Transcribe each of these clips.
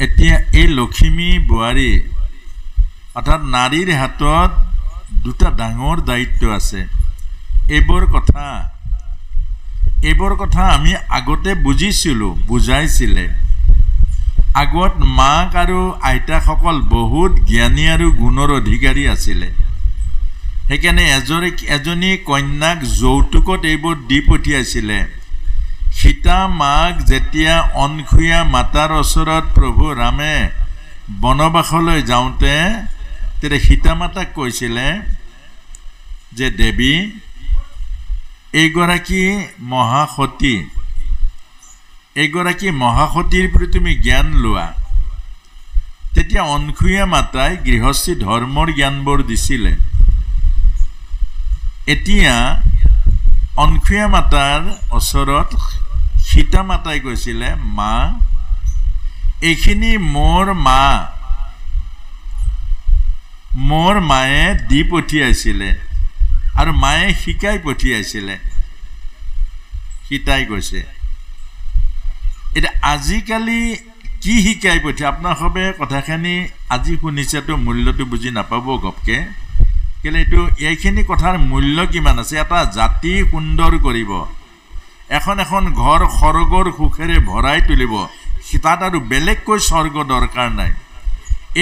এতিয়া এই লক্ষ্মী বোৱাৰী অৰ্থাৎ নাৰীৰ হাতত দুটা ডাঙৰ দায়িত্ব আছে। এইবোৰ কথা আমি আগতে বুজিছিলোঁ, বুজাইছিলে। আগত মাক আৰু আইতাসকল বহুত জ্ঞানী আৰু গুণৰ অধিকাৰী আছিলে। সেইকাৰণে এজনী কন্যাক যৌতুকত এইবোৰ দি পঠিয়াইছিলে। সীতা মাক যেতিয়া অনসূয়া মাতাৰ ওচৰত প্ৰভু ৰামে বনবাসলৈ যাওঁতে তেতিয়া সীতা মাতাক কৈছিলে যে দেৱী, এইগৰাকী মহাসতীৰ প্ৰতি তুমি জ্ঞান লোৱা। তেতিয়া অনসূয়া মাতাই গৃহস্থী ধৰ্মৰ জ্ঞানবোৰ দিছিলে। এতিয়া অনসূয়া মাতাৰ ওচৰত সীতা মাতাই কৈছিলে, মা, এইখিনি মোৰ মায়ে দি পঠিয়াইছিলে আৰু মায়ে শিকাই পঠিয়াইছিলে। সীতাই কৈছে। এতিয়া আজিকালি কি শিকাই পঠিয়াই? আপোনালোকে কথাখিনি আজি শুনিছেতো মূল্যটো বুজি নাপাব ঘপকে। কেলে এইখিনি কথাৰ মূল্য কিমান আছে? এটা জাতি সুন্দৰ কৰিব, এখন ঘৰ স্বৰ্গৰ সুখেৰে ভৰাই তুলিব, তাত আৰু বেলেগকৈ স্বৰ্গ দৰকাৰ নাই।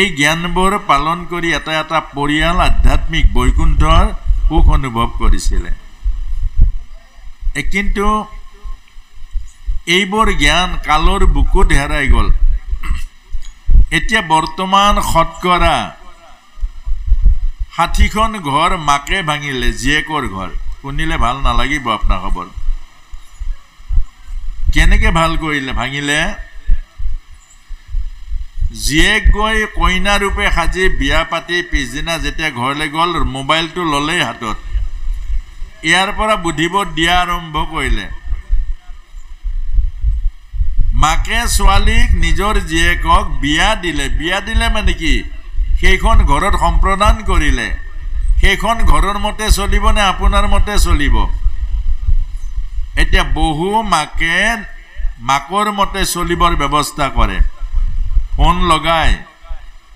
এই জ্ঞানবোৰ পালন কৰি এটা পৰিয়াল আধ্যাত্মিক বৈকুণ্ঠৰ সুখ অনুভৱ কৰিছিলে। কিন্তু এইবোৰ জ্ঞান কালৰ বুকুত হেৰাই গ'ল। এতিয়া বৰ্তমান শতকৰা 60খন ঘৰ মাকে ভাঙিলে, জীয়েকৰ ঘৰ। শুনিলে ভাল নালাগিব আপোনাৰ খবৰ। কেনেকে ভাল কৰিলে, ভাঙিলে? জীয়েক গৈ কইনা ৰূপে সাজি বিয়া পাতি পিছদিনা যেতিয়া ঘৰলৈ গ'ল, মোবাইলটো ল'লেই হাতত। ইয়াৰ পৰা বুদ্ধিবোৰ দিয়া আৰম্ভ কৰিলে। মাকে ছোৱালীক নিজৰ জীয়েকক বিয়া দিলে মানে কি? সেইখন ঘৰত সম্প্ৰদান কৰিলে। সেইখন ঘৰৰ মতে চলিব নে আপোনাৰ মতে চলিব? এতিয়া বহু মাকে মাকৰ মতে চলিবৰ ব্যৱস্থা কৰে। ফোন লগাই,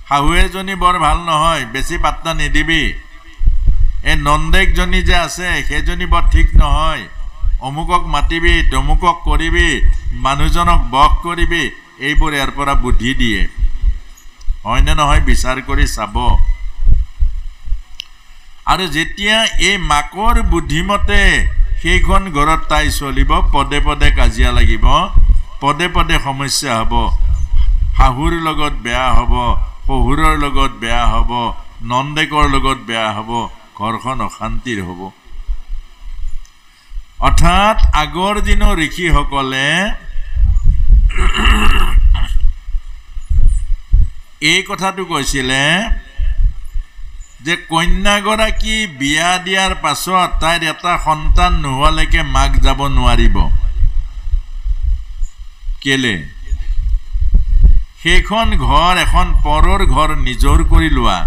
শাহু এজনী বৰ ভাল নহয়, বেছি পাত্তা নিদিবি। এই নন্দেকজনী যে আছে সেইজনী বৰ ঠিক নহয়, অমুকক মাতিবি, তমুকক কৰিবি, মানুহজনক বস কৰিবি। এইবোৰ ইয়াৰ পৰা বুদ্ধি দিয়ে। হয়নে নহয় বিচাৰ কৰি চাব। আৰু যেতিয়া এই মাকৰ বুদ্ধিমতে সেইখন ঘৰত তাই চলিব, পদে পদে কাজিয়া লাগিব, পদে পদে সমস্যা হ'ব। শাহুৰ লগত বেয়া হ'ব, শহুৰৰ লগত বেয়া হ'ব, নন্দেকৰ লগত বেয়া হ'ব, ঘৰখন অশান্তিৰ হ'ব। অৰ্থাৎ আগৰ দিনৰ ঋষিসকলে এই কথাটো কৈছিলে যে কন্যাগৰাকী বিয়া দিয়াৰ পাছত তাইৰ এটা সন্তান নোহোৱালৈকে মাক যাব নোৱাৰিব। কেলে? সেইখন ঘৰ এখন পৰৰ ঘৰ নিজৰ কৰি লোৱা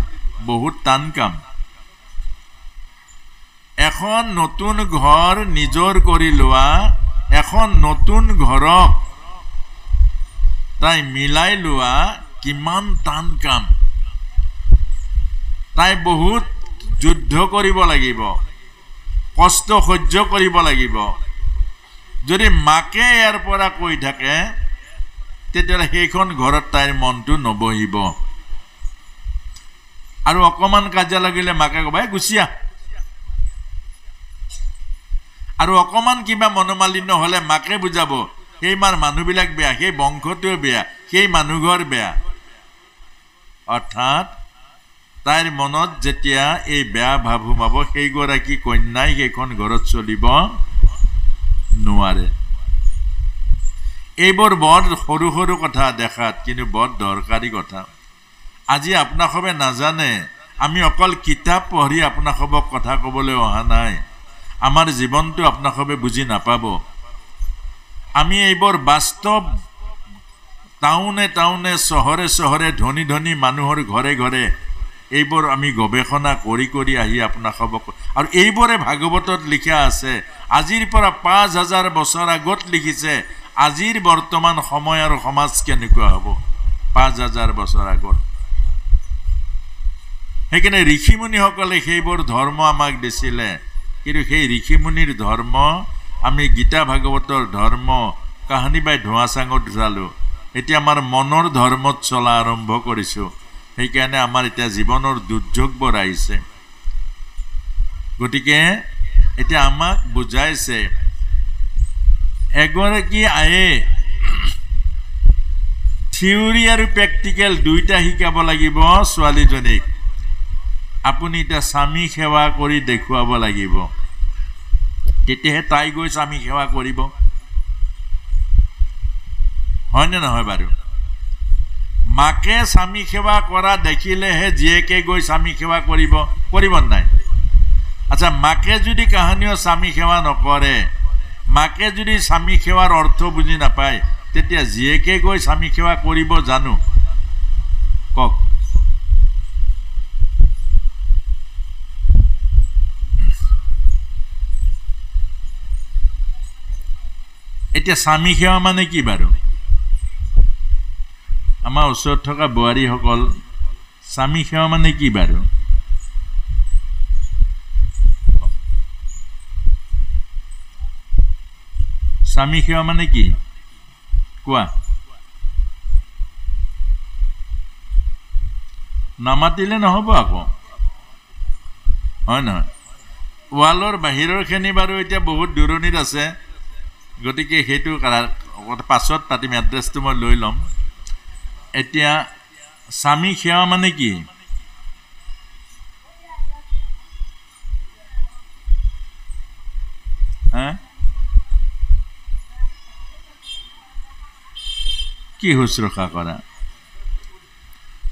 বহুত টান কাম। এখন নতুন ঘৰ নিজৰ কৰি লোৱা, এখন নতুন ঘৰক তাই মিলাই লোৱা কিমান টান কাম। তাই বহুত যুদ্ধ কৰিব লাগিব, কষ্ট সহ্য কৰিব লাগিব। যদি মাকে ইয়াৰ পৰা কৈ থাকে তেতিয়াহ'লে সেইখন ঘৰত তাইৰ মনটো নবহিব। আৰু অকণমান কাজিয়া লাগিলে মাকে ক'ব, গুচিয়া। আৰু অকণমান কিবা মনোমালিন্য হ'লে মাকে বুজাব, সেই মাৰ মানুহবিলাক বেয়া, সেই বংশটোও বেয়া, সেই মানুহঘৰ বেয়া। অৰ্থাৎ তাইৰ মনত যেতিয়া এই বেয়া ভাৱ সোমাব, সেইগৰাকী কন্যাই সেইখন ঘৰত চলিব নোৱাৰে। এইবোৰ বৰ সৰু সৰু কথা দেখাত, কিন্তু বৰ দৰকাৰী কথা। আজি আপোনাসবে নাজানে, আমি অকল কিতাপ পঢ়ি আপোনাসবক কথা ক'বলৈ অহা নাই। আমাৰ জীৱনটো আপোনাসবে বুজি নাপাব। আমি এইবোৰ বাস্তৱ টাউনে টাউনে, চহৰে চহৰে, ধনী ধনী মানুহৰ ঘৰে ঘৰে এইবোৰ আমি গৱেষণা কৰি কৰি আহি আপোনাসবক, আৰু এইবোৰে ভাগৱতত লিখা আছে। আজিৰ পৰা 5000 বছৰ আগত লিখিছে আজিৰ বৰ্তমান সময় আৰু সমাজ কেনেকুৱা হ'ব। 5000 বছৰ আগত সেইকাৰণে ঋষিমুনিসকলে সেইবোৰ ধৰ্ম আমাক দিছিলে কিন্তু সেই ঋষিমুনিৰ ধৰ্ম আমি গীতা ভাগৱতৰ ধৰ্ম কাহিনী বাই ধোঁৱা চাঙত চালোঁ এতিয়া আমাৰ মনৰ ধৰ্মত চলা আৰম্ভ কৰিছোঁ সেইকাৰণে আমাৰ এতিয়া জীৱনৰ দুৰ্যোগবোৰ আহিছে গতিকে এতিয়া আমাক বুজাইছে এগৰাকী আয়ে থিওৰি আৰু প্ৰেক্টিকেল দুইটা শিকাব লাগিব ছোৱালীজনীক আপুনি এটা স্বামী সেৱা কৰি দেখুৱাব লাগিব তেতিয়াহে তাই গৈ স্বামী সেৱা কৰিব হয়নে নহয় বাৰু মাকে স্বামী সেৱা কৰা দেখিলেহে জীয়েকে গৈ স্বামী সেৱা কৰিব নাই আচ্ছা মাকে যদি কাহানিও স্বামী সেৱা নকৰে মাকে যদি স্বামী সেৱাৰ অৰ্থ বুজি নাপায় তেতিয়া জীয়েকে গৈ স্বামী সেৱা কৰিব জানো কক এতিয়া স্বামী সেৱা মানে কি বাৰু আমাৰ ওচৰত থকা বোৱাৰীসকল স্বামী সেৱা মানে কি বাৰু স্বামী সেৱা মানে কি কোৱা নামাতিলে নহ'ব আকৌ হয় নহয় ৱালৰ বাহিৰৰখিনি বাৰু এতিয়া বহুত দূৰণিত আছে গতিকে সেইটো পাছত পাতিম এড্ৰেছটো মই লৈ ল'ম এতিয়া স্বামী সেৱা মানে কি কি শুশ্ৰূষা কৰা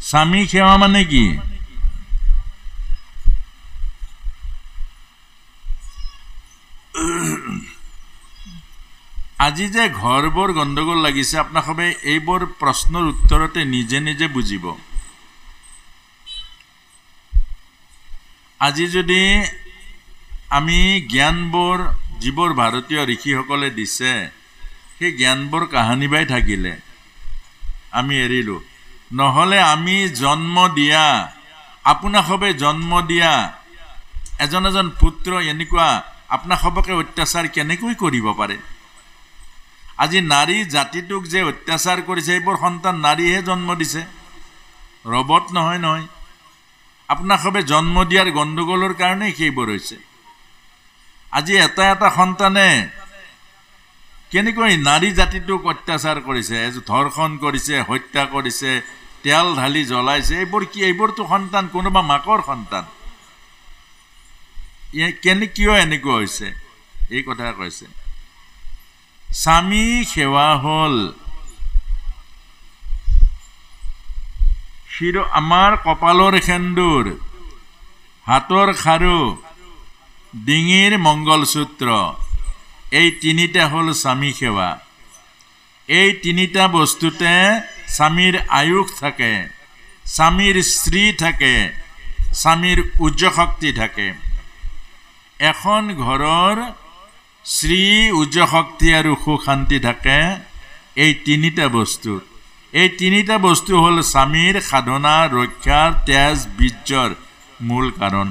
স্বামী সেৱা মানে কি আজি যে ঘৰবোৰ গণ্ডগোল লাগিছে আপোনালোকে এইবোৰ প্ৰশ্নৰ উত্তৰতে নিজে নিজে বুজিব আজি যদি আমি জ্ঞানবোৰ যিবোৰ ভাৰতীয় ঋষিসকলে দিছে সেই জ্ঞানবোৰ কাহানী বাই থাকিলে আমি এৰিলোঁ নহ'লে আমি জন্ম দিয়া আপোনালোকে জন্ম দিয়া এজন এজন পুত্ৰ এনেকুৱা আপোনালোকে অত্যাচাৰ কেনেকৈ কৰিব পাৰে আজি নাৰী জাতিটোক যে অত্যাচাৰ কৰিছে এইবোৰ সন্তান নাৰীহে জন্ম দিছে ৰবট নহয় আপোনালোকে জন্ম দিয়াৰ গণ্ডগোলৰ কাৰণেই সেইবোৰ হৈছে আজি এটা এটা সন্তানে কেনেকৈ নাৰী জাতিটোক অত্যাচাৰ কৰিছে ধৰ্ষণ কৰিছে হত্যা কৰিছে তেল ঢালি জ্বলাইছে এইবোৰ কি এইবোৰতো সন্তান কোনোবা মাকৰ সন্তান কিয় এনেকুৱা হৈছে এই কথা কৈছে স্বামী সেৱা হ'ল আমাৰ কপালৰ সেন্দুৰ হাতৰ খাৰু ডিঙিৰ মংগলসূত্ৰ এই তিনিটা হ'ল স্বামী সেৱা এই তিনিটা বস্তুতে স্বামীৰ আয়ুস থাকে স্বামীৰ শ্ৰী থাকে স্বামীৰ উজ্জ শক্তি থাকে এখন ঘৰৰ শ্ৰী উজ্জ শক্তি আৰু সুখ শান্তি থাকে এই তিনিটা বস্তু এই তিনিটা বস্তু হ'ল স্বামীৰ সাধনা ৰক্ষাৰ তেজ বীৰ্যৰ মূল কাৰণ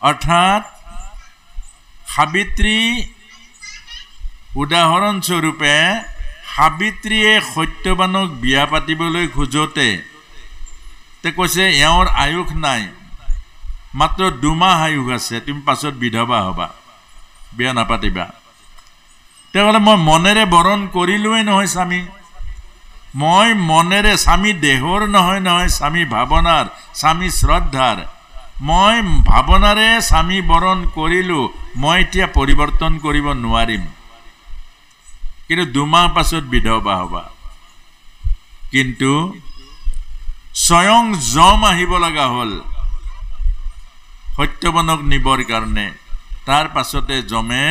অৰ্থাৎ সাবিত্ৰী উদাহৰণস্বৰূপে সাবিত্ৰীয়ে সত্যবানক বিয়া পাতিবলৈ খোজোতে তে কৈছে এওঁৰ আয়ুস নাই মাত্ৰ 2 মাহ আয়ুস আছে তুমি পাছত বিধৱা হ'বা বিয়া নাপাতিবা তেতিয়াহ'লে মই মনেৰে বৰণ কৰিলোৱেই নহয় স্বামী মই মনেৰে স্বামী দেহৰ নহয় স্বামী ভাৱনাৰ স্বামী শ্ৰদ্ধাৰ মই ভাৱনাৰে স্বামী বৰণ কৰিলোঁ মই এতিয়া পৰিৱৰ্তন কৰিব নোৱাৰিম কিন্তু 2 মাহ পাছত বিধৱা হ'বা কিন্তু স্বয়ং যম আহিব লগা হ'ল সত্যবানক নিবৰ কাৰণে তাৰ পাছতে যমে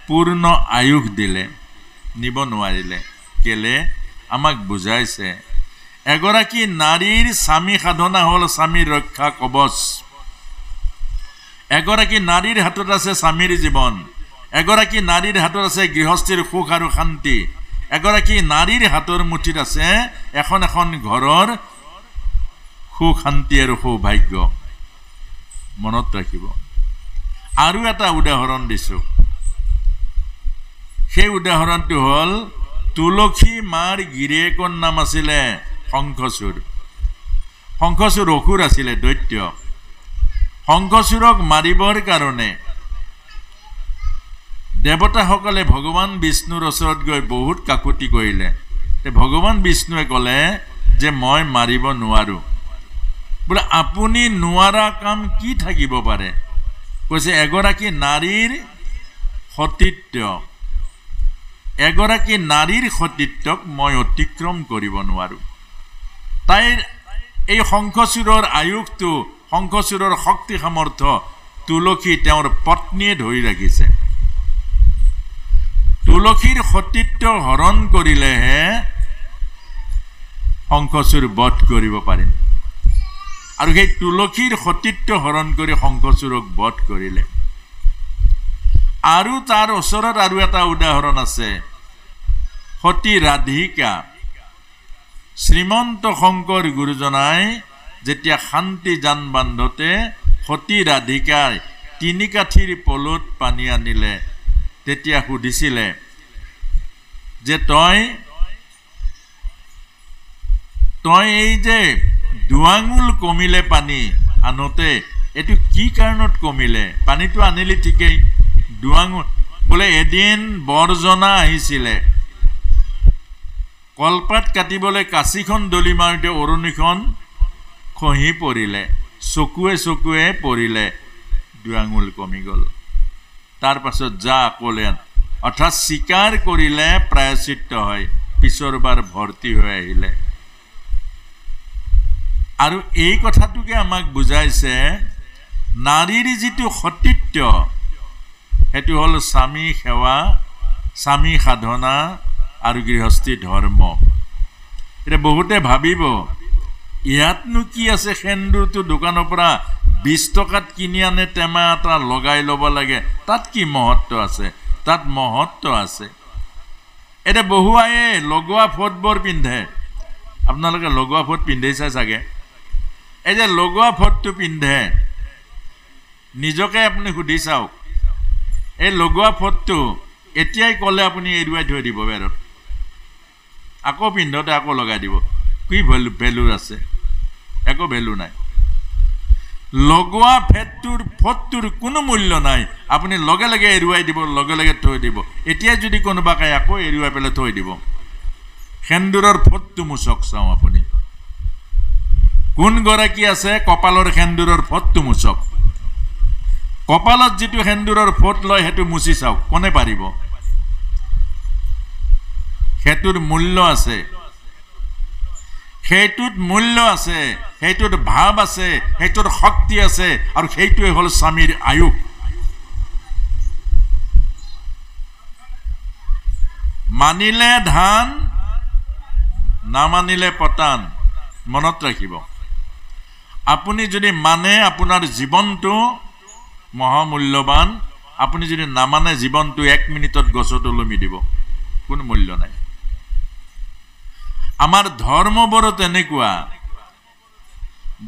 পূৰ্ণ আয়ুস দিলে নিব নোৱাৰিলে কেলে আমাক বুজাইছে এগৰাকী নাৰীৰ স্বামী সাধনা হ'ল স্বামীৰ ৰক্ষা কবচ এগৰাকী নাৰীৰ হাতত আছে স্বামীৰ জীৱন এগৰাকী নাৰীৰ হাতত আছে গৃহস্থীৰ সুখ আৰু শান্তি এগৰাকী নাৰীৰ হাতৰ মুঠিত আছে এখন এখন ঘৰৰ সুখ শান্তি আৰু সৌভাগ্য মনত ৰাখিব আৰু এটা উদাহৰণ দিছো সেই উদাহৰণটো হ'ল তুলসী মাৰ গিৰিয়েকৰ নাম আছিলে শংখচূড় শংখচূড় অসুৰ আছিলে দৈত্য শংখচূড়ক মাৰিবৰ কাৰণে দেৱতাসকলে ভগৱান বিষ্ণুৰ ওচৰত গৈ বহুত কাকুতি কৰিলে ভগৱান বিষ্ণুৱে ক'লে যে মই মাৰিব নোৱাৰো বোলে আপুনি নোৱাৰা কাম কি থাকিব পাৰে কৈছে এগৰাকী নাৰীৰ সতীত্বক মই অতিক্ৰম কৰিব নোৱাৰো তাইৰ এই শংখচূড়ৰ আয়ুসটো শংখচূড়ৰ শক্তি সামৰ্থ্য তুলসী তেওঁৰ পত্নীয়ে ধৰি ৰাখিছে তুলসীৰ সতীত্ব হৰণ কৰিলেহে শংখচূড় বধ কৰিব পাৰিম আৰু সেই তুলসীৰ সতীত্ব হৰণ কৰি শংখচূড়ক বধ কৰিলে আৰু তাৰ ওচৰত আৰু এটা উদাহৰণ আছে সতী ৰাধিকা শ্ৰীমন্ত শংকৰ গুৰুজনাই যেতিয়া শান্তি জান বান্ধতে সতী ৰাধিকাৰ তিনি কাঠিৰ পলত পানী আনিলে তেতিয়া সুধিছিলে যে তই এই যে দুআঙুল কমিলে পানী আনোতে এটো কি কাৰণত কমিলে পানীটো আনিলি ঠিকই দুআঙুল বোলে এদিন বৰজনা আহিছিলে কলপাত কাটিবলৈ কাঁচিখন দলি মাৰোতে অৰণিখন খহি পৰিলে চকুৱে পৰিলে দুআঙুল কমি গ'ল তাৰ পাছত যা ক'লে অৰ্থাৎ স্বীকাৰ কৰিলে প্ৰায়শ্চিত্ত হয় পিছৰবাৰ ভৰ্তি হৈ আহিলে আৰু এই কথাটোকে আমাক বুজাইছে নাৰীৰ যিটো সতীত্ব সেইটো হ'ল স্বামী সেৱা স্বামী সাধনা আৰু গৃহস্থী ধৰ্ম এটা বহুতে ভাবিব ইয়াতনো কি আছে সেন্দুৰটো দোকানৰ পৰা 20 টকাত কিনি আনে টেমা এটা লগাই ল'ব লাগে তাত কি মহত্ব আছে তাত মহত্ব আছে এটা বহুৱায়ে লগোৱা ফটবোৰ পিন্ধে আপোনালোকে লগোৱা ফট পিন্ধিছে চাগে এই যে লগোৱা ফটটো পিন্ধে নিজকে আপুনি সুধি চাওক এই লগোৱা ফটটো এতিয়াই ক'লে আপুনি এৰুৱাই থৈ দিব বেৰত আকৌ পিন্ধতে আকৌ লগাই দিব কি ভেলু আছে একো ভেলু নাই লগোৱা ফটটোৰ কোনো মূল্য নাই আপুনি লগে লগে এৰুৱাই দিব লগে লগে থৈ দিব এতিয়া যদি কোনোবা কাই আকৌ এৰুৱাই পেলাই থৈ দিব সেন্দুৰৰ ফটটো মুচক চাওঁ আপুনি কোন গৰাকী আছে কপালৰ সেন্দুৰৰ ফটটো মুচক কপালত যিটো সেন্দুৰৰ ফট লয় সেইটো মুচি চাওক কোনে পাৰিব সেইটোৰ মূল্য আছে সেইটোত মূল্য আছে সেইটোত ভাৱ আছে সেইটোত শক্তি আছে আৰু সেইটোৱে হ'ল স্বামীৰ আয়ুস মানিলে ধান নামানিলে পতান মনত ৰাখিব আপুনি যদি মানে আপোনাৰ জীৱনটো মহামূল্যৱান আপুনি যদি নামানে জীৱনটো 1 মিনিটত গছত ওলমি দিব কোনো মূল্য নাই আমাৰ ধৰ্মবোৰো তেনেকুৱা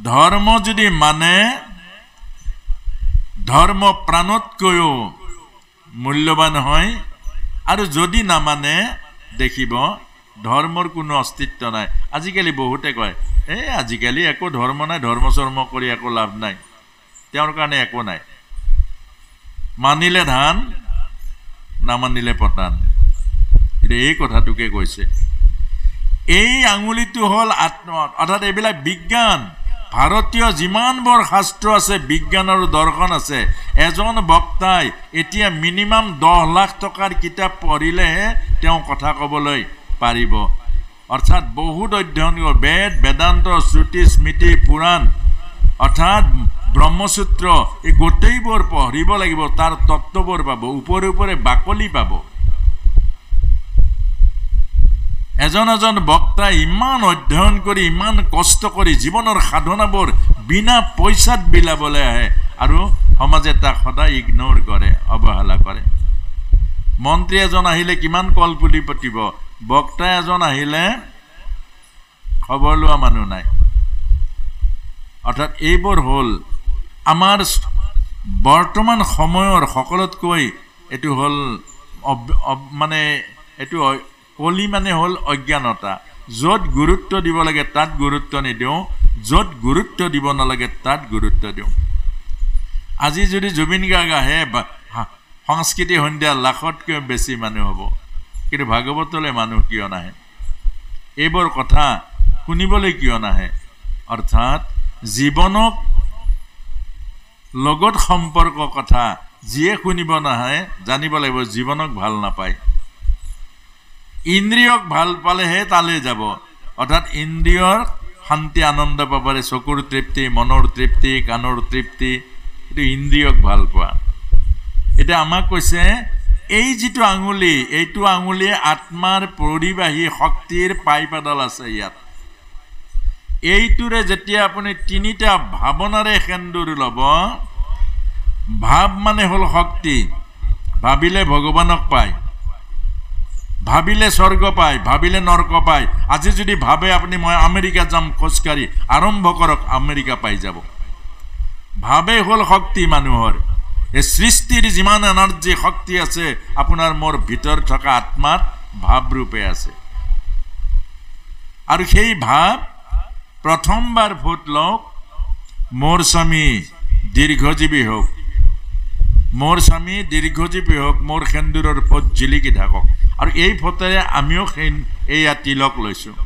ধৰ্ম যদি মানে ধৰ্ম প্ৰাণতকৈও মূল্যৱান হয় আৰু যদি নামানে দেখিব ধৰ্মৰ কোনো অস্তিত্ব নাই আজিকালি বহুতে কয় আজিকালি একো ধৰ্ম নাই ধৰ্ম চৰ্ম কৰি একো লাভ নাই তেওঁৰ কাৰণে একো নাই মানিলে ধান নামানিলে পতান এই কথাটোকে কৈছে এই আঙুলিটো হ'ল আত্ম অৰ্থাৎ এইবিলাক বিজ্ঞান ভাৰতীয় যিমানবোৰ শাস্ত্ৰ আছে বিজ্ঞান আৰু দৰ্শন আছে এজন বক্তাই এতিয়া মিনিমাম 10 লাখ টকাৰ কিতাপ পঢ়িলেহে তেওঁ কথা ক'বলৈ পাৰিব অৰ্থাৎ বহুত অধ্যয়ন বেদ বেদান্ত শ্ৰুতি স্মৃতি পুৰাণ অৰ্থাৎ ব্ৰহ্মসূত্ৰ এই গোটেইবোৰ পঢ়িব লাগিব তাৰ তত্ত্ববোৰ পাব ওপৰে বাকলি পাব এজন বক্তা ইমান অধ্যয়ন কৰি ইমান কষ্ট কৰি জীৱনৰ সাধনাবোৰ বিনা পইচাত বিলাবলৈ আহে আৰু সমাজে তাক সদায় ইগনোৰ কৰে অৱহেলা কৰে মন্ত্ৰী এজন আহিলে কিমান কলপুলি পতিব বক্তা এজন আহিলে খবৰ লোৱা মানুহ নাই। অৰ্থাৎ এইবোৰ হ'ল আমাৰ বৰ্তমান সময়ৰ সকলোতকৈ এইটো হ'ল মানে এইটো কলি মানে হ'ল অজ্ঞানতা। য'ত গুৰুত্ব দিব লাগে তাত গুৰুত্ব নিদিওঁ, য'ত গুৰুত্ব দিব নালাগে তাত গুৰুত্ব দিওঁ। আজি যদি জুবিন গাৰ্গ আহে সংস্কৃতি সন্ধ্যা লাখতকৈ বেছি মানুহ হ'ব, কিন্তু ভাগৱতলৈ মানুহ কিয় নাহে? এইবোৰ কথা শুনিবলৈ কিয় নাহে? অৰ্থাৎ জীৱনক লগত সম্পৰ্ক কথা যিয়ে শুনিব নাহে জানিব লাগিব জীৱনক ভাল নাপায়। ইন্দ্ৰিয়ক ভাল পালেহে তালৈ যাব। অৰ্থাৎ ইন্দ্ৰিয়ৰ শান্তি আনন্দ পাবৰে, চকুৰ তৃপ্তি, মনৰ তৃপ্তি, কাণৰ তৃপ্তি, এইটো ইন্দ্ৰিয়ক ভাল পোৱা। এতিয়া আমাক কৈছে এই যিটো আঙুলি, এইটো আঙুলিয়ে আত্মাৰ পৰিবাহী শক্তিৰ পাইপ এডাল আছে ইয়াত। এইটোৰে যেতিয়া আপুনি তিনিটা ভাৱনাৰে সেন্দুৰ ল'ব, ভাৱ মানে হ'ল শক্তি। ভাবিলে ভগৱানক পায়, ভাবিলে স্বৰ্গ পায়, ভাবিলে নৰক পায়। আজি যদি ভাবে আপুনি মই আমেৰিকা যাম খোজকাঢ়ি, আৰম্ভ কৰক, আমেৰিকা পাই যাব। ভাবে হ'ল শক্তি মানুহৰ। এই সৃষ্টিৰ যিমান এনাৰ্জি শক্তি আছে আপোনাৰ মোৰ ভিতৰত থকা আত্মাত ভাৱৰূপে আছে। আৰু সেই ভাৱ প্ৰথমবাৰ ফুট লওক, মোৰ স্বামী দীৰ্ঘজীৱী হওক, মোৰ স্বামী দীৰ্ঘজীৱী হওক, মোৰ সেন্দুৰৰ ফোট জিলিকি থাকক। আৰু এই ফোটেৰে আমিও এইয়া তিলক লৈছোঁ।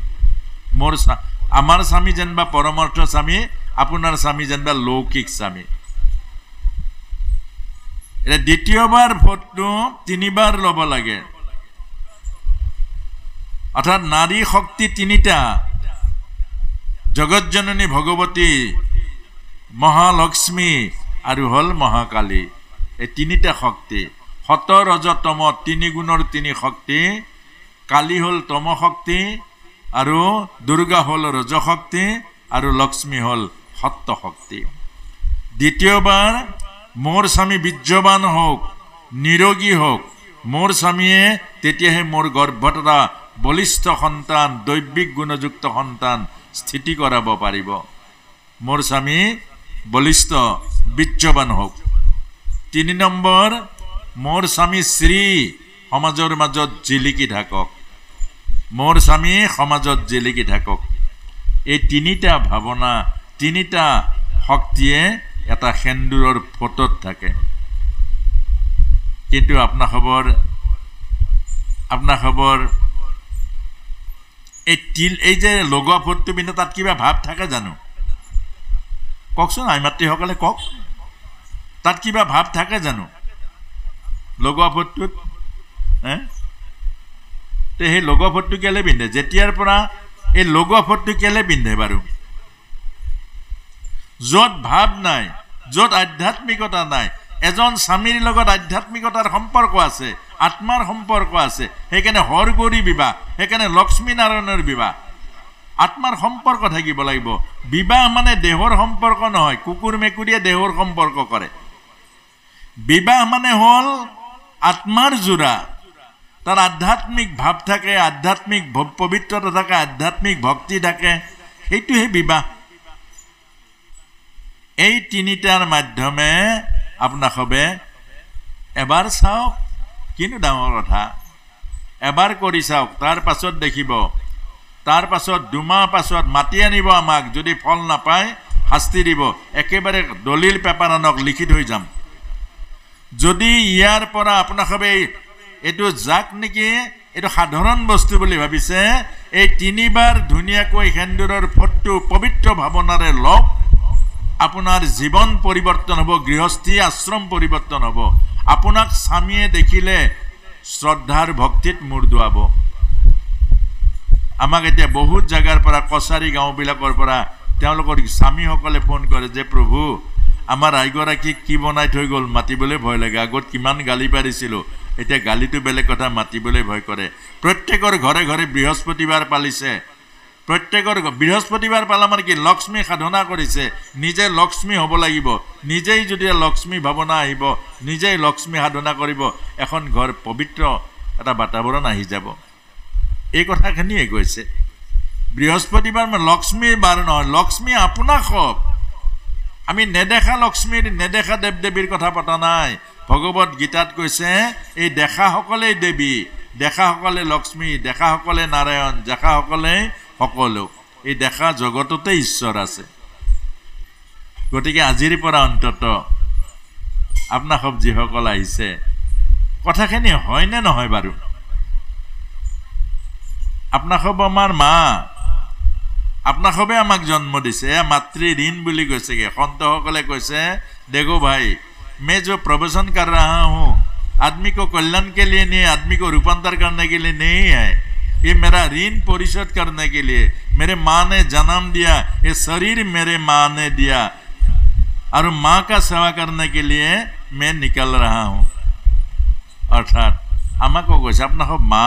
আমাৰ স্বামী যেনিবা পৰমাৰ্থ স্বামী, আপোনাৰ স্বামী যেনিবা লৌকিক স্বামী। এতিয়া দ্বিতীয়বাৰ ফোটটো 3 বাৰ ল'ব লাগে। অৰ্থাৎ নাৰী শক্তি 3টা, জগতজননী ভগৱতী, মহালক্ষ্মী আৰু হ'ল মহাকালী। এই 3টা শক্তি, সত ৰজ তম 3 গুণৰ 3 শক্তি। কালী হ'ল তম শক্তি, আৰু দুৰ্গা হ'ল ৰজ শক্তি, আৰু লক্ষ্মী হ'ল সত্য শক্তি। দ্বিতীয়বাৰ মোৰ স্বামী বীৰ্যৱান হওক, নিৰোগী হওক, মোৰ স্বামীয়ে তেতিয়াহে মোৰ গৰ্ভত এটা বলিষ্ঠ সন্তান, দৈবিক গুণযুক্ত সন্তান স্থিতি কৰাব পাৰিব। মোৰ স্বামী বলিষ্ঠ বীৰ্যৱান হওক। 3 নম্বৰ, মোৰ স্বামী শ্ৰী সমাজৰ মাজত জিলিকি থাকক, মোৰ স্বামী সমাজত জিলিকি থাকক। এই 3টা ভাৱনা, 3টা শক্তিয়ে এটা সেন্দুৰৰ ফটোত থাকে। কিন্তু আপোনাৰ খবৰ এই যে লগোৱা ফোটটো পিন্ধে তাত কিবা ভাৱ থাকে জানো? কওকচোন, আইমাতৃসকলে কওক, তাত কিবা ভাৱ থাকে জানো লগোৱা ফোটটোত? সেই লগোৱা ফোটটো কেলে পিন্ধে? যেতিয়াৰ পৰা এই লগোৱা ফোটটো কেলে পিন্ধে বাৰু? য'ত ভাৱ নাই, য'ত আধ্যাত্মিকতা নাই। এজন স্বামীৰ লগত আধ্যাত্মিকতাৰ সম্পৰ্ক আছে, আত্মাৰ সম্পৰ্ক আছে। সেইকাৰণে হৰগৌৰী বিবাহ, সেইকাৰণে লক্ষ্মী নাৰায়ণৰ বিবাহ। আত্মাৰ সম্পৰ্ক থাকিব লাগিব। বিবাহ মানে দেহৰ সম্পৰ্ক নহয়, কুকুৰ মেকুৰীয়ে দেহৰ সম্পৰ্ক কৰে। বিবাহ মানে হ'ল আত্মাৰ জোৰা, তাৰ আধ্যাত্মিক ভাৱ থাকে, আধ্যাত্মিক পবিত্ৰতা থাকে, আধ্যাত্মিক ভক্তি থাকে, সেইটোহে বিবাহ। এই 3টাৰ মাধ্যমে আপোনাক হবে এবাৰ চাওক, কিনো ডাঙৰ কথা, এবাৰ কৰি চাওক, তাৰ পাছত দেখিব। তাৰ পাছত 2 মাহ পাছত মাতি আনিব আমাক, যদি ফল নাপায় শাস্তি দিব। একেবাৰে দলিল পেপাৰ আনক, লিখি থৈ যাম। যদি ইয়াৰ পৰা আপোনাক হবে এইটো যাক নেকি এইটো সাধাৰণ বস্তু বুলি ভাবিছে, এই 3 বাৰ ধুনীয়াকৈ সেন্দুৰৰ ফোটটো পবিত্ৰ ভাৱনাৰে লওক, আপোনাৰ জীৱন পৰিৱৰ্তন হ'ব, গৃহস্থী আশ্ৰম পৰিৱৰ্তন হ'ব। আপোনাক স্বামীয়ে দেখিলে শ্ৰদ্ধাৰ ভক্তিত মূৰ দোৱাব। আমাক এতিয়া বহুত জাগাৰ পৰা, কছাৰী গাঁওবিলাকৰ পৰা তেওঁলোকৰ স্বামীসকলে ফোন কৰে যে প্ৰভু, আমাৰ আইগৰাকীক কি বনাই থৈ গ'ল, মাতিবলৈ ভয় লাগে। আগত কিমান গালি পাৰিছিলোঁ, এতিয়া গালিটো বেলেগ কথা, মাতিবলৈ ভয় কৰে। প্ৰত্যেকৰ ঘৰে ঘৰে বৃহস্পতিবাৰ পালিছে। প্ৰত্যেকৰ বৃহস্পতিবাৰ পালা মানে কি? লক্ষ্মী সাধনা কৰিছে, নিজে লক্ষ্মী হ'ব লাগিব। নিজেই যদি লক্ষ্মী ভাৱনা আহিব, নিজেই লক্ষ্মী সাধনা কৰিব, এখন ঘৰ পবিত্ৰ এটা বাতাবৰণ আহি যাব। এই কথাখিনিয়ে কৈছে বৃহস্পতিবাৰ লক্ষ্মীৰ বাৰ নহয় লক্ষ্মী আপোনাক হওক আমি নেদেখা লক্ষ্মীৰ নেদেখা দেৱ দেৱীৰ কথা পতা নাই ভগৱত গীতাত কৈছে এই দেখাসকলেই দেৱী দেখাসকলে লক্ষ্মী দেখাসকলে নাৰায়ণ দেখাসকলে সকলো এই দেখা জগততে ঈশ্বৰ আছে গতিকে আজিৰ পৰা অন্তত আপোনাৰ সব যিসকল আহিছে কথাখিনি হয় নে নহয় বাৰু আপোনাৰ সব আমাৰ মা আপোনাৰ সবে আমাক জন্ম দিছে মাতৃ ঋণ বুলি কৈছে সন্তসকলে কৈছে দেখো ভাই मैं जो प्रवचन कर रहा हूँ आदमी को कल्याण के लिए नहीं आदमी को रूपांतर करने के लिए नहीं है ये मेरा ऋण परिशोध करने के लिए मेरे माँ ने जन्म दिया ये शरीर मेरे माँ ने दिया और माँ का सेवा करने के लिए मैं निकल रहा हूँ अर्थात আমাকো কৈছে আপোনাৰ সব মা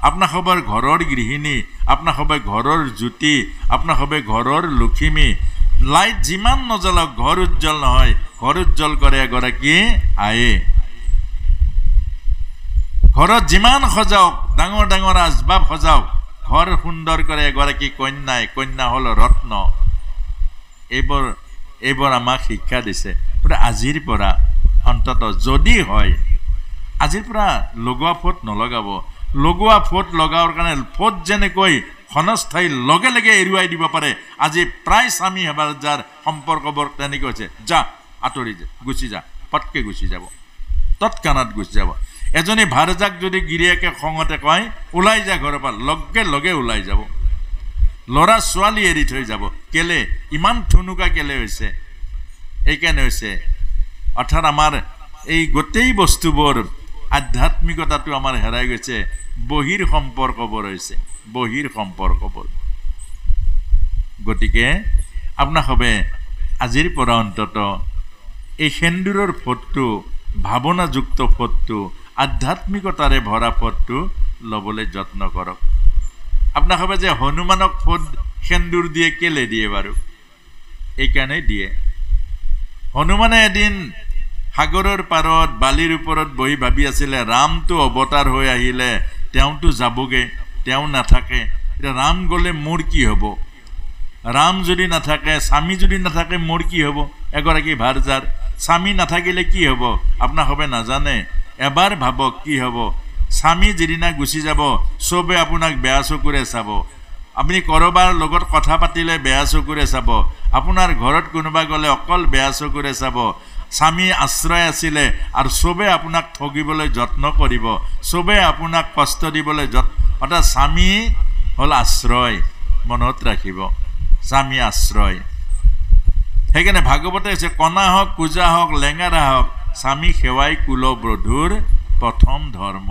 আপোনাৰ সবৰ ঘৰৰ গৃহিণী আপোনাৰ সবে ঘৰৰ জ্যোতি আপোনাৰ সবে ঘৰৰ লক্ষ্মী লাইট যিমান নজ্বলক ঘৰ উজ্জ্বল নহয় ঘৰ উজ্জ্বল কৰে এগৰাকী আয়ে ঘৰত যিমান সজাওক ডাঙৰ ডাঙৰ আচবাব সজাওক ঘৰ সুন্দৰ কৰে এগৰাকী কন্যাই কন্যা হল ৰত্ন এইবোৰ আমাক শিক্ষা দিছে আজিৰ পৰা অন্তত যদি হয় আজিৰ পৰা লগোৱা ফোট নলগাব লগোৱা ফোট লগাওয়াৰ কাৰণে ফোট যেনেকৈ ক্ষণস্থায়ী লগে লগে এৰুৱাই দিব পাৰে আজি প্ৰায় স্বামী হেবাৰ যাৰ সম্পৰ্কবোৰ তেনেকৈ হৈছে যা আঁতৰি যা গুচি যা পটকে গুচি যাব তৎক্ষণাত গুচি যাব এজনী ভাৰজাক যদি গিৰিয়েকে খঙতে কয় ওলাই যা ঘৰৰ পৰা লগে লগে ওলাই যাব ল'ৰা ছোৱালী এৰি থৈ যাব কেলে ইমান ঠুনুকা কেলে হৈছে এইকাৰণে হৈছে অৰ্থাৎ আমাৰ এই গোটেই বস্তুবোৰ আধ্যাত্মিকতাটো আমাৰ হেৰাই গৈছে বহিৰ সম্পৰ্কবোৰ হৈছে বহিৰ সম্পৰ্কবোৰ গতিকে আপোনাৰ হবে আজিৰ পৰা অন্তত এই সেন্দুৰৰ ফোটটো ভাৱনাযুক্ত ফোটটো আধ্যাত্মিকতাৰে ভৰা ফোটটো ল'বলৈ যত্ন কৰক আপোনাৰ হবে যে হনুমানক ফোট সেন্দুৰ দিয়ে কেলে দিয়ে বাৰু এইকাৰণে দিয়ে হনুমানে এদিন সাগৰৰ পাৰত বালিৰ ওপৰত বহি ভাবি আছিলে ৰামটো অৱতাৰ হৈ আহিলে তেওঁটো যাবগে তেওঁ নাথাকে এটা ৰাম গলে মোৰ কি হ'ব ৰাম যদি নাথাকে স্বামী যদি নাথাকে মোৰ কি হ'ব এগৰাকী ভাৰজাৰ স্বামী নাথাকিলে কি হ'ব আপোনাৰ হবে নাজানে এবাৰ ভাবক কি হ'ব স্বামী যিদিনা গুচি যাব সবে আপোনাক বেয়া চকুৰে চাব আপুনি কৰবাৰ লগত কথা পাতিলে বেয়া চকুৰে চাব আপোনাৰ ঘৰত কোনোবা গলে অকল বেয়া চকুৰে চাব স্বামী আশ্ৰয় আছিলে আৰু সবে আপোনাক ঠগিবলৈ যত্ন কৰিব সবে আপোনাক কষ্ট দিবলৈ অৰ্থাৎ স্বামী হল আশ্ৰয় মনত ৰাখিব স্বামী আশ্ৰয় সেইকাৰণে ভাগৱতে হৈছে কণা হওক পূজা হওক লেঙাৰা হওক স্বামী সেৱাই কুলব্ৰধুৰ প্ৰথম ধৰ্ম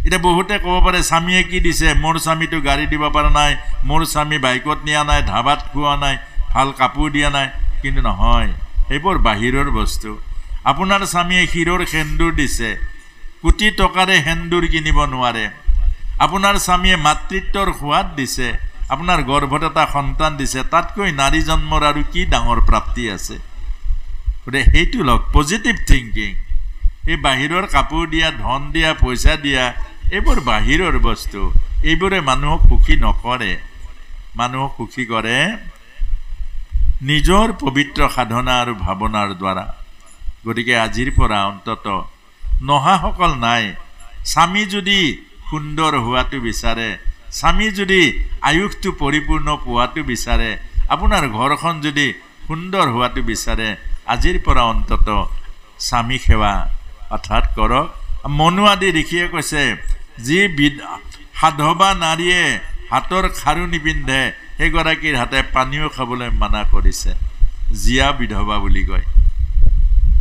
এটা বহুতে ক'ব পাৰে স্বামীয়ে কি দিছে মোৰ স্বামীটো গাড়ী দিব পৰা নাই মোৰ স্বামী বাইকত নিয়া নাই ধাবাত খোৱা নাই ভাল কাপোৰ দিয়া নাই কিন্তু নহয় এইবোৰ বাহিৰৰ বস্তু আপোনাৰ স্বামীয়ে শিৰৰ সেন্দুৰ দিছে কোটি টকাৰে সেন্দুৰ কিনিব নোৱাৰে আপোনাৰ স্বামীয়ে মাতৃত্বৰ সোৱাদ দিছে আপোনাৰ গৰ্ভত এটা সন্তান দিছে তাতকৈ নাৰী জন্মৰ আৰু কি ডাঙৰ প্ৰাপ্তি আছে গতিকে সেইটো লওক পজিটিভ থিংকিং এই বাহিৰৰ কাপোৰ দিয়া ধন দিয়া পইচা দিয়া এইবোৰ বাহিৰৰ বস্তু এইবোৰে মানুহক সুখী নকৰে মানুহক সুখী কৰে নিজৰ পবিত্ৰ সাধনা আৰু ভাৱনাৰ দ্বাৰা গতিকে আজিৰ পৰা অন্তত নহাসকল নাই স্বামী যদি সুন্দৰ হোৱাটো বিচাৰে স্বামী যদি আয়ুসটো পৰিপূৰ্ণ পোৱাটো বিচাৰে আপোনাৰ ঘৰখন যদি সুন্দৰ হোৱাটো বিচাৰে আজিৰ পৰা অন্তত স্বামী সেৱা অৰ্থাৎ কৰক মনুৱাদি ঋষিয়ে কৈছে যি সাধৱা নাৰীয়ে হাতৰ খাৰু নিপিন্ধে সেইগৰাকীৰ হাতে পানীও খাবলৈ মানা কৰিছে জিয়া বিধৱা বুলি কয়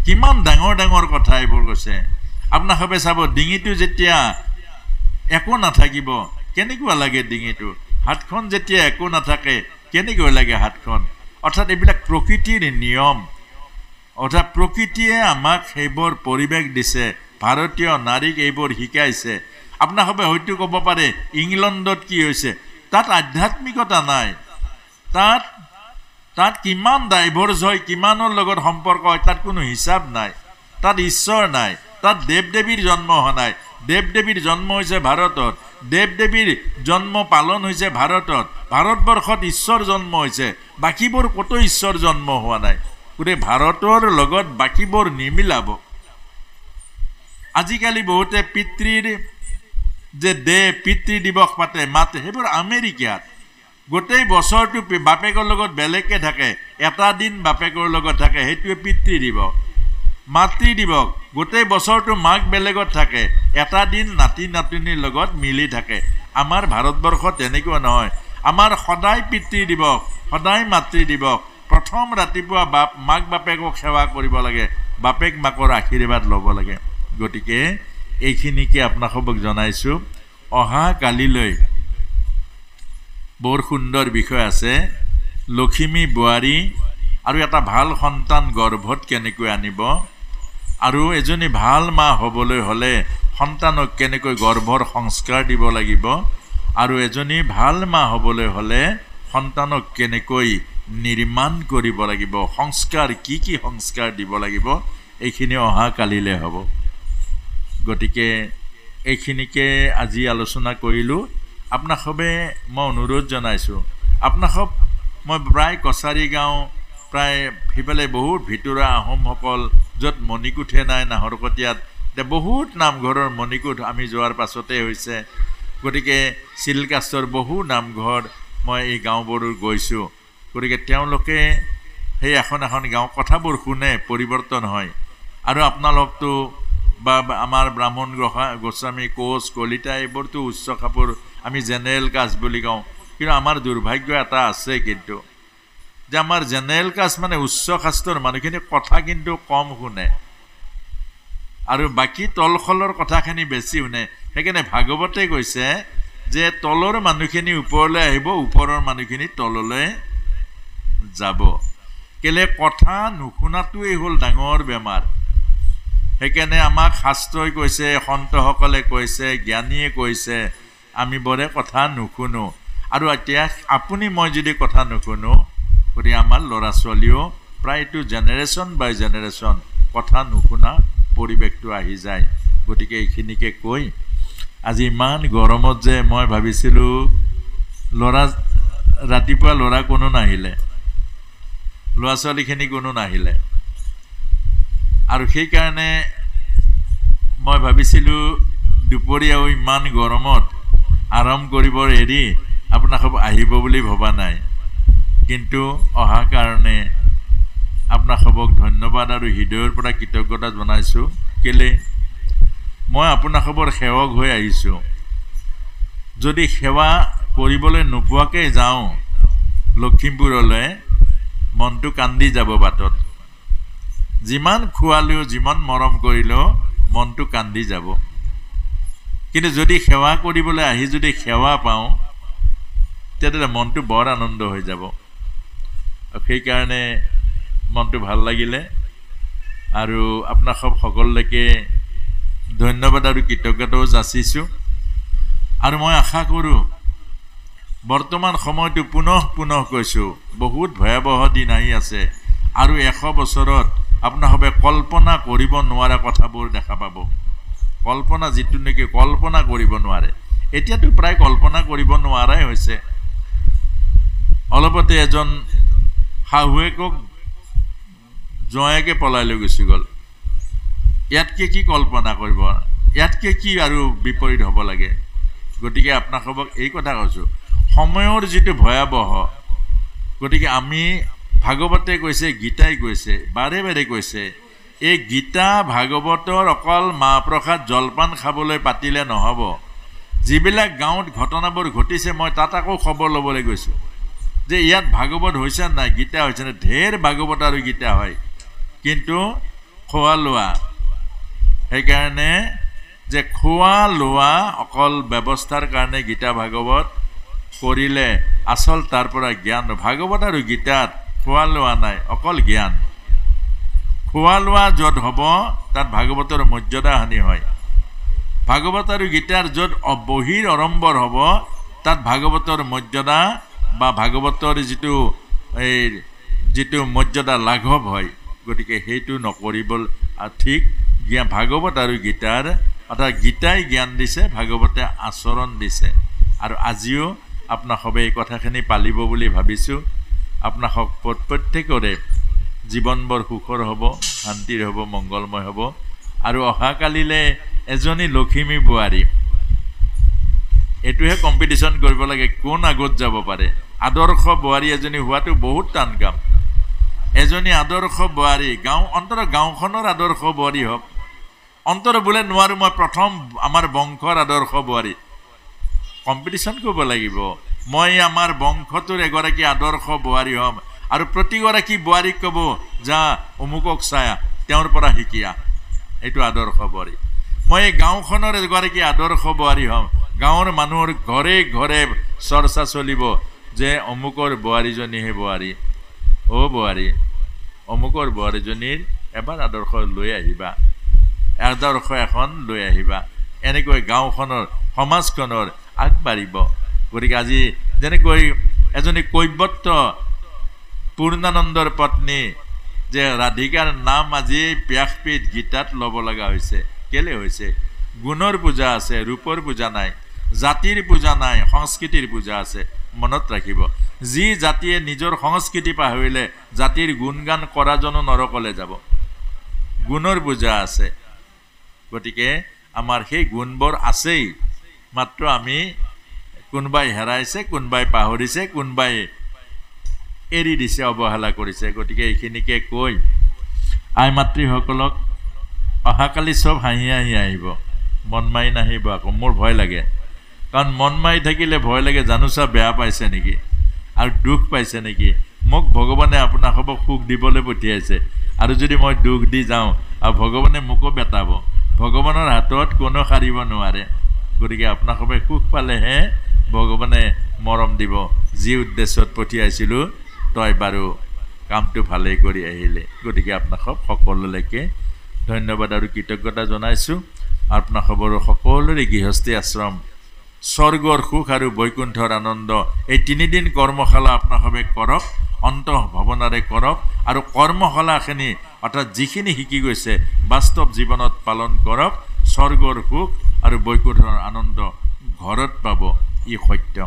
কিমান ডাঙৰ ডাঙৰ কথা এইবোৰ কৈছে আপোনাৰ সবে চাব ডিঙিটো যেতিয়া একো নাথাকিব কেনেকুৱা লাগে ডিঙিটো হাতখন যেতিয়া একো নাথাকে কেনেকৈ লাগে হাতখন অৰ্থাৎ এইবিলাক প্ৰকৃতিৰ নিয়ম অৰ্থাৎ প্ৰকৃতিয়ে আমাক সেইবোৰ পৰিৱেশ দিছে ভাৰতীয় নাৰীক এইবোৰ শিকাইছে আপোনাৰ সবে হয়তো ক'ব পাৰে ইংলেণ্ডত কি হৈছে তাত আধ্যাত্মিকতা নাই তাত কিমান ডাইভৰ্চ হয় কিমানৰ লগত সম্পৰ্ক হয় তাত কোনো হিচাপ নাই তাত ঈশ্বৰ নাই তাত দেৱ দেৱীৰ জন্ম হোৱা নাই দেৱ দেৱীৰ জন্ম হৈছে ভাৰতত, দেৱ দেৱীৰ জন্ম পালন হৈছে ভাৰতত, ভাৰতবৰ্ষত ঈশ্বৰ জন্ম হৈছে, বাকীবোৰ ক'তো ঈশ্বৰ জন্ম হোৱা নাই। গতিকে ভাৰতৰ লগত বাকীবোৰ নিমিলাব। আজিকালি বহুতে পিতৃৰ যে পিতৃ দিৱস পাতে মাতে, সেইবোৰ আমেৰিকাত। গোটেই বছৰটো বাপেকৰ লগত বেলেগকৈ থাকে, এটা দিন বাপেকৰ লগত থাকে, সেইটোৱে পিতৃ দিৱস। মাতৃ দিৱস, গোটেই বছৰটো মাক বেলেগত থাকে, এটা দিন নাতি নাতিনীৰ লগত মিলি থাকে। আমাৰ ভাৰতবৰ্ষত তেনেকুৱা নহয়। আমাৰ সদায় পিতৃ দিৱস, সদায় মাতৃ দিৱস। প্ৰথম ৰাতিপুৱা মাক বাপেকক সেৱা কৰিব লাগে, বাপেক মাকৰ আশীৰ্বাদ ল'ব লাগে। গতিকে এইখিনিকে আপোনালোকক জনাইছোঁ। অহা কালিলৈ বৰ সুন্দৰ বিষয় আছে। লখিমী বোৱাৰী আৰু এটা ভাল সন্তান গৰ্ভত কেনেকৈ আনিব, আৰু এজনী ভাল মা হ'বলৈ হ'লে সন্তানক কেনেকৈ গৰ্ভৰ সংস্কাৰ দিব লাগিব, আৰু এজনী ভাল মা হ'বলৈ হ'লে সন্তানক কেনেকৈ নিৰ্মাণ কৰিব লাগিব, সংস্কাৰ কি কি সংস্কাৰ দিব লাগিব, এইখিনি অহা কালিলৈ হ'ব। গতিকে এইখিনিকে আজি আলোচনা কৰিলোঁ। আপোনাসবে মই অনুৰোধ জনাইছোঁ, আপোনাসব মই প্ৰায় কছাৰী গাঁও, প্ৰায় সিফালে বহুত ভিতৰুৱা আহোমসকল য'ত মণিকোঠে নাই, নাহৰকটীয়াত বহুত নামঘৰৰ মণিকোঠ আমি যোৱাৰ পাছতে হৈছে। গতিকে চিলকাষ্টৰ বহু নামঘৰ মই এই গাঁওবোৰত গৈছোঁ। গতিকে তেওঁলোকে সেই এখন এখন গাঁও কথাবোৰ শুনে, পৰিৱৰ্তন হয়। আৰু আপোনালোকতো বা আমাৰ ব্ৰাহ্মণ গোস্বামী, কোচ, কলিতা এইবোৰতো উচ্চ খাপৰ, আমি জেনেৰেল কাষ্ট বুলি কওঁ। কিন্তু আমাৰ দুৰ্ভাগ্য এটা আছে, কিন্তু যে আমাৰ জেনেৰেল কাষ্ট মানে উচ্চ কাষ্টৰ মানুহখিনি কথা কিন্তু কম শুনে, আৰু বাকী তলখলৰ কথাখিনি বেছি শুনে। সেইকাৰণে ভাগৱতে কৈছে যে তলৰ মানুহখিনি ওপৰলৈ আহিব, ওপৰৰ মানুহখিনি তললৈ যাব। কেলে কথা নুশুনাটোৱেই হ'ল ডাঙৰ বেমাৰ। সেইকাৰণে আমাক শাস্ত্ৰই কৈছে, সন্তসকলে কৈছে, জ্ঞানীয়ে কৈছে, আমি বৰে কথা নুশুনো। আৰু এতিয়া আপুনি মই যদি কথা নুশুনো, গতিকে আমাৰ ল'ৰা ছোৱালীও প্ৰায়টো জেনেৰেশ্যন বাই জেনেৰেশ্যন কথা নুশুনা পৰিৱেশটো আহি যায়। গতিকে এইখিনিকে কৈ আজি ইমান গৰমত যে মই ভাবিছিলোঁ ৰাতিপুৱা ল'ৰা কোনো নাহিলে, ল'ৰা ছোৱালীখিনি কোনো নাহিলে, আৰু সেইকাৰণে মই ভাবিছিলোঁ দুপৰীয়াও ইমান গৰমত আৰাম কৰিবৰ এৰি আপোনালোক আহিব বুলি ভবা নাই। কিন্তু অহা কাৰণে আপোনালোকক ধন্যবাদ আৰু হৃদয়ৰ পৰা কৃতজ্ঞতা জনাইছোঁ। কেলে মই আপোনালোকৰ সেৱক হৈ আহিছোঁ। যদি সেৱা কৰিবলৈ নোপোৱাকৈ যাওঁ লখিমপুৰলৈ, মনটো কান্দি যাব বাটত। যিমান খোৱালেও, যিমান মৰম কৰিলেও মনটো কান্দি যাব। কিন্তু যদি সেৱা কৰিবলৈ আহি যদি সেৱা পাওঁ, তেতিয়াহ'লে মনটো বৰ আনন্দ হৈ যাব। সেইকাৰণে মনটো ভাল লাগিলে, আৰু আপোনালোক সকলোকে ধন্যবাদ আৰু কৃতজ্ঞতাও যাচিছোঁ। আৰু মই আশা কৰোঁ বৰ্তমান সময়টো পুনঃ কৈছোঁ, বহুত ভয়াৱহ দিন আহি আছে, আৰু 100 বছৰত আপোনালোকে কল্পনা কৰিব নোৱাৰা কথাবোৰ দেখা পাব। কল্পনা যিটো নেকি কল্পনা কৰিব নোৱাৰে, এতিয়াতো প্ৰায় কল্পনা কৰিব নোৱাৰাই হৈছে। অলপতে এজন শাহুৱেকক জোঁৱায়েকে পলাই লৈ গুচি গ'ল। ইয়াতকৈ কি কল্পনা কৰিব, ইয়াতকৈ কি আৰু বিপৰীত হ'ব লাগে। গতিকে আপোনালোকক এই কথা কৈছোঁ, সময়ৰ যিটো ভয়াৱহ, গতিকে আমি ভাগৱতে কৈছে, গীতাই কৈছে, বাৰে বাৰে কৈছে, এই গীতা ভাগৱতৰ অকল মাহ প্ৰসাদ জলপান খাবলৈ পাতিলে নহ'ব। যিবিলাক গাঁৱত ঘটনাবোৰ ঘটিছে, মই তাত আকৌ খবৰ ল'বলৈ গৈছোঁ যে ইয়াত ভাগৱত হৈছে নাই, গীতা হৈছে নাই। ঢেৰ ভাগৱত আৰু গীতা হয়, কিন্তু খোৱা লোৱা, সেইকাৰণে যে খোৱা লোৱা অকল ব্যৱস্থাৰ কাৰণে গীতা ভাগৱত কৰিলে আচল তাৰ পৰা জ্ঞান। ভাগৱত আৰু গীতাত খোৱা লোৱা নাই, অকল জ্ঞান। খোৱা লোৱা য'ত হ'ব তাত ভাগৱতৰ মৰ্যাদা হানি হয়। ভাগৱত আৰু গীতাৰ য'ত বহিৰ অৰম্বৰ হ'ব তাত ভাগৱতৰ মৰ্যাদা বা ভাগৱতৰ যিটো মৰ্যাদা লাঘৱ হয়। গতিকে সেইটো নকৰিব ঠিক। ভাগৱত আৰু গীতাৰ অৰ্থাৎ গীতাই জ্ঞান দিছে, ভাগৱতে আচৰণ দিছে। আৰু আজিও আপোনাসবে এই কথাখিনি পালিব বুলি ভাবিছোঁ। আপোনাসক প্ৰত্যেকৰে জীৱন বৰ সুখৰ হ'ব, শান্তিৰ হ'ব, মংগলময় হ'ব। আৰু অহাকালিলৈ এজনী লখিমী বোৱাৰী, এইটোহে কম্পিটিশ্যন কৰিব লাগে, কোন আগত যাব পাৰে। আদৰ্শ বোৱাৰী এজনী হোৱাটো বহুত টান কাম। এজনী আদৰ্শ বোৱাৰী, গাঁওখনৰ আদৰ্শ বোৱাৰী হওক। অন্তৰ বোলে নোৱাৰোঁ মই প্ৰথম আমাৰ বংশৰ আদৰ্শ বোৱাৰী, কম্পিটিশ্যন কৰিব লাগিব। মই আমাৰ বংশটোৰ এগৰাকী আদৰ্শ বোৱাৰী হ'ম। আৰু প্ৰতিগৰাকী বোৱাৰীক ক'ব, যা অমুকক চায়া, তেওঁৰ পৰা শিকিয়া। এইটো আদৰ্শ বোৱাৰী। মই এই গাঁওখনৰ এগৰাকী আদৰ্শ বোৱাৰী হ'ম। গাঁৱৰ মানুহৰ ঘৰে ঘৰে চৰ্চা চলিব যে অমুকৰ বোৱাৰীজনীহে বোৱাৰী। অ' বোৱাৰী, অমুকৰ বোৱাৰীজনীৰ এবাৰ আদৰ্শ লৈ আহিবা, আদৰ্শ এখন লৈ আহিবা। এনেকৈ গাঁওখনৰ, সমাজখনৰ আগবাঢ়িব। গতিকে আজি যেনেকৈ এজনী কৈৱৰ্ত পূৰ্ণানন্দৰ পত্নী যে ৰাধিকাৰ নাম আজি ব্যাসপীঠ গীতাত ল'ব লগা হৈছে, কেলে হৈছে? গুণৰ পূজা আছে, ৰূপৰ পূজা নাই, জাতিৰ পূজা নাই, সংস্কৃতিৰ পূজা আছে। মনত ৰাখিব, যি জাতিয়ে নিজৰ সংস্কৃতি পাহৰিলে জাতিৰ গুণগান কৰাজনো নৰকলৈ যাব। গুণৰ পূজা আছে। গতিকে আমাৰ সেই গুণবোৰ আছেই, মাত্ৰ আমি কোনোবাই হেৰাইছে, কোনোবাই পাহৰিছে, কোনোবাই এৰি দিছে, অৱহেলা কৰিছে। গতিকে এইখিনিকে কৈ আই মাতৃসকলক অহাকালি চব হাঁহি হাঁহি আহিব, মন মাৰি নাহিব আকৌ। মোৰ ভয় লাগে, কাৰণ মন মাৰি থাকিলে ভয় লাগে, জানোচা বেয়া পাইছে নেকি আৰু দুখ পাইছে নেকি। মোক ভগৱানে আপোনাসবক সুখ দিবলৈ পঠিয়াইছে, আৰু যদি মই দুখ দি যাওঁ আৰু ভগৱানে মোকো বেটাব। ভগৱানৰ হাতত কোনো সাৰিব নোৱাৰে। গতিকে আপোনাসবে সুখ পালেহে ভগৱানে মৰম দিব। যি উদ্দেশ্যত পঠিয়াইছিলোঁ তই বাৰু কামটো ভালেই কৰি আহিলে। গতিকে আপোনাসব সকলোলৈকে ধন্যবাদ আৰু কৃতজ্ঞতা জনাইছোঁ। আপোনাসবৰো সকলোৰে গৃহস্থী আশ্ৰম, স্বৰ্গৰ সুখ আৰু বৈকুণ্ঠৰ আনন্দ, এই 3 দিন কৰ্মশালা আপোনাসবে কৰক, অন্তঃ ভাৱনাৰে কৰক। আৰু কৰ্মশালাখিনি অৰ্থাৎ যিখিনি শিকি গৈছে বাস্তৱ জীৱনত পালন কৰক। স্বৰ্গৰ সুখ আৰু বৈকুণ্ঠৰ আনন্দ ঘৰত পাব, ই সত্য।